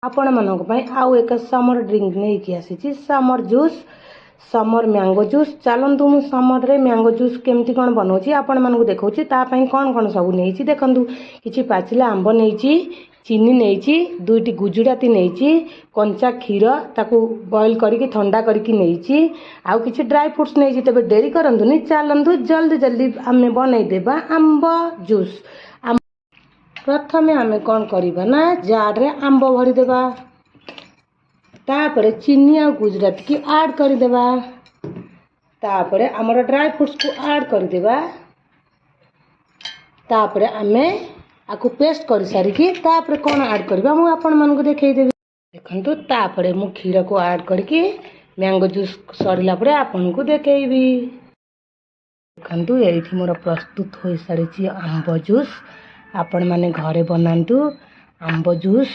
आपण मानक पई आउ एक समर ड्रिंक नहीं कि आसी summer juice summer mango juice. चलतु मु समर रे मैंगो जूस केमती कौन बनाऊँगी आपण मानक देखौछि तापाई कौन कौन सब नहीं देखंतु किछि पाचिला आंब नहीं चीनी नहीं दुईटी गुजुराती नहीं कंचा क्षीर ताकू बॉयल करके ठंडा करके नहीं आउ किछि ड्राई फ्रूट्स नहीं तबे डेरी करंतुनी चलतु जल्दी जल्दी आमे बनई देबा आंब जूस। प्रथमे आमे कौन करिबा ना जार रे आंब भरी देबा तापरे चीनी आ गुजराती की ऐड कर देबा तापरे हमर ड्राई फ्रूट्स को ऐड कर देबा तापरे आमे आकु पेस्ट कर सारी की तापरे कौन ऐड करबा मु आपण मन को देखै देबी देखंतु तापरे मु क्षीर को ऐड करके मैंगो जूस सरिला परे आपण को देखैबी देखंतु एठी मोर प्रस्तुत होई सारी छी आंब जूस। आपण माने घरे बनांतु आंब जूस।